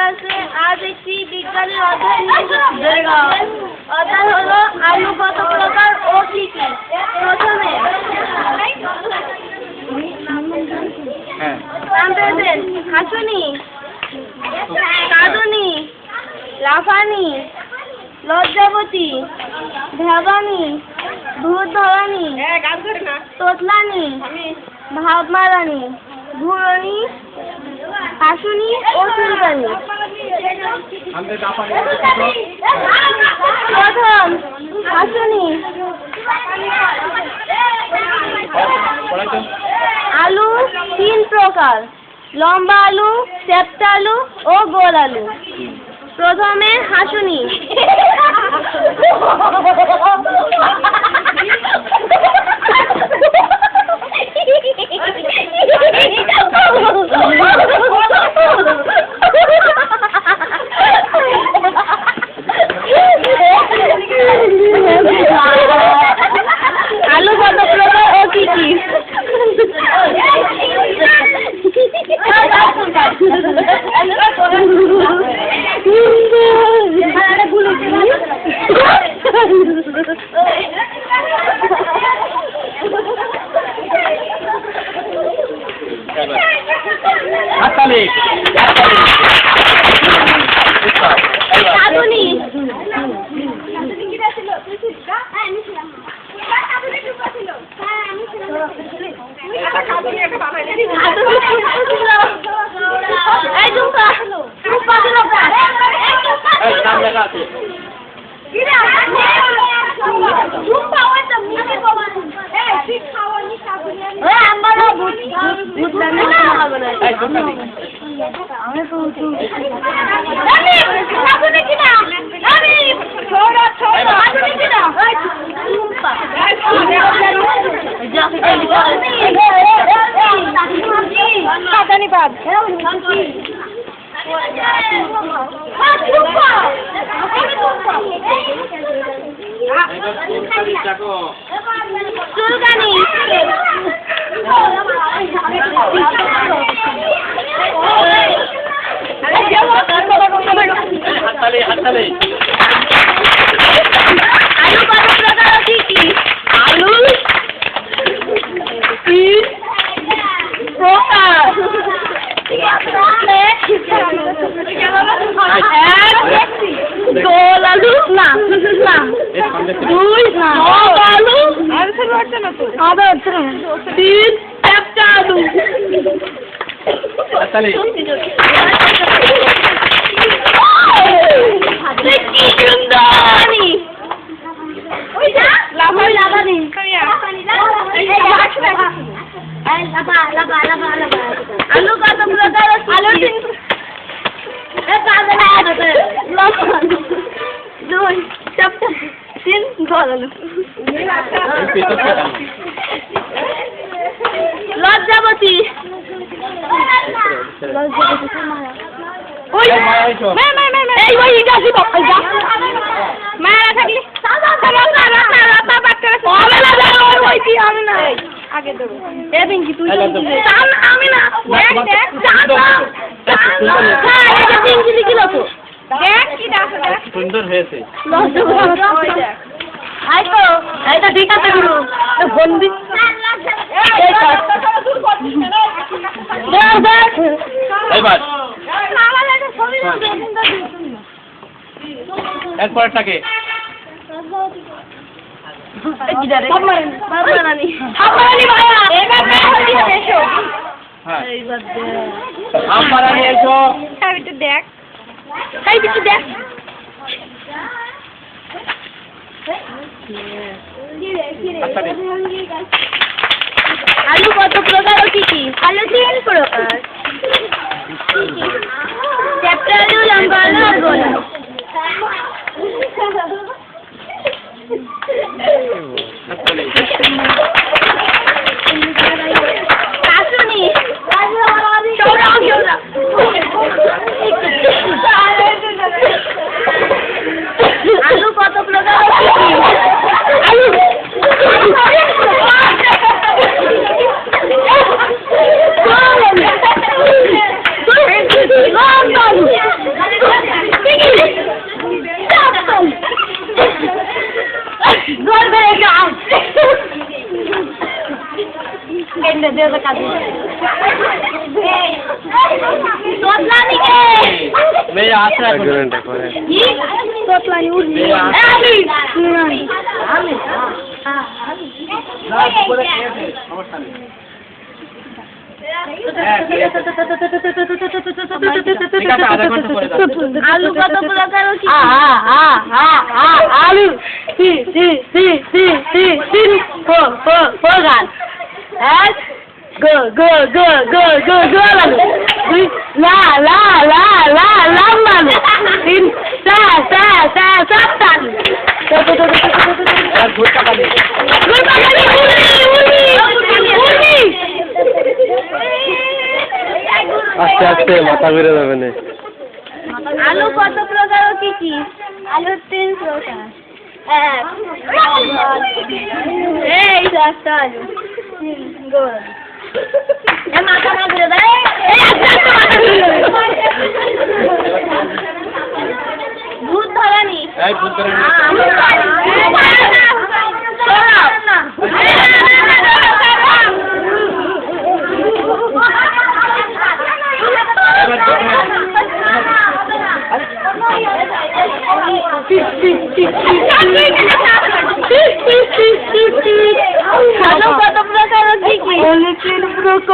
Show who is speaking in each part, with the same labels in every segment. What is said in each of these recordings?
Speaker 1: ক্লাসে আজ একটি বিজ্ঞানের অধ্যায় নিয়ে এসেছি। অধ্যায় হলো আলু কত প্রকার ও কি কি। প্রথমে হাসুনি, কাঁদুনি, লাফানি, লজ্জাবতী, ভেবানি, ভূত ধরানি, তোতলানি, ভাবমারানি, ঘুরনি, হাসুনি ও চুলকানি। প্রথম হাসুনি। আলু তিন প্রকার: লম্বা আলু, চ্যাপ্টা আলু ও গোল আলু। প্রথমে হাসুনি। আলু কত প্রকার ও কি কি? কাঁদুনি। চুলকানি। আলু কত প্রকার কি কি? আলু তিন প্রকার: গোল আলু, না দুই আলু, তিন চ্যাপ্টা আলু। আলু কত প্রকার? আলু তিন দুই চ্যাপ্টা, তিন গোল আলু। লজ্জাবতী। মায়েরা থাকলে আগে ধরো। আমি না
Speaker 2: সুন্দর হয়েছে।
Speaker 1: ঠিক আছে গুরু বন্দি।
Speaker 2: এরপরটাকে
Speaker 1: দেখ আলু কত প্রকার ও কি কি? আলু তিন প্রকার: চ্যাপ্টা আলু, লম্বা আলু আর গোল আলু। কাশুনি। আলু কত প্রকার ও কি কি? আলু
Speaker 2: मेरे हाथ से
Speaker 1: আলু কত প্রকার ও কি
Speaker 3: আলু প্রকার এক লাম্বালু তিন সাপ্তালু
Speaker 2: আস্তে আস্তে মাথা ঘুরে যাবে না।
Speaker 1: আলু কত প্রকার ও কি কি? আলু 3 প্রকার। এই একটা আলু গোল মাথা না ঘুরে দেয় ভূত ধরানি আলু কত প্রকার কি কি?
Speaker 3: তিন প্রকার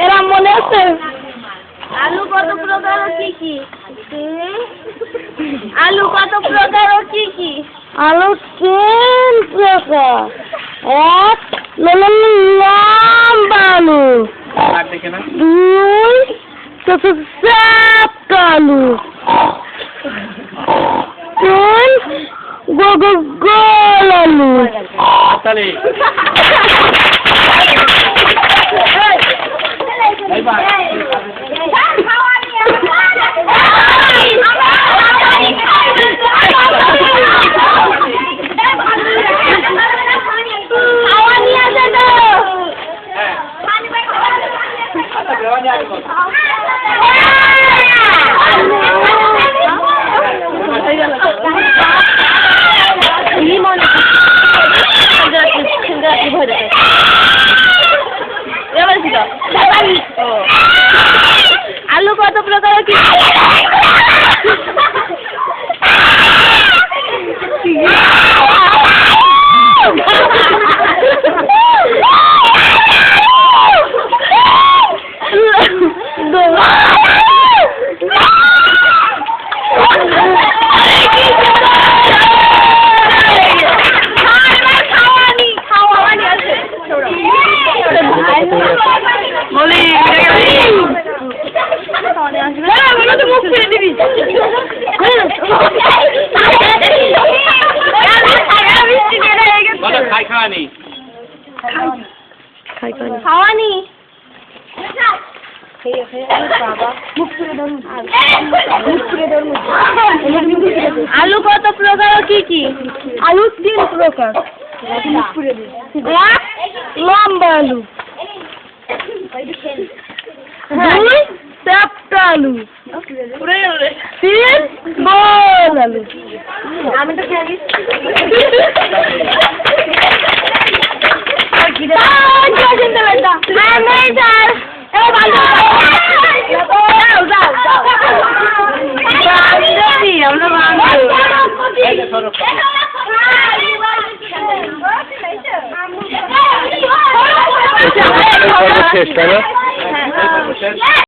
Speaker 3: এরা মনে আছে?
Speaker 1: আলু কত প্রকার ও কি কি? আলু কত প্রকার ও কি কি?
Speaker 3: আলু 3 প্রকার এক লাম্বালু দুই সাপ্তালু তিন গোলালু
Speaker 1: আলু কত প্রকার কি? খাওয়ানি আলু কত প্রকার কি কি?
Speaker 3: আলু 3 প্রকার এক লম্বা আলু দুই সাপ্তালু তিন গোলালু
Speaker 1: আমি তো খেয়ে আমরা
Speaker 2: পর্ব শেষ, তাই না?
Speaker 1: হ্যাঁ।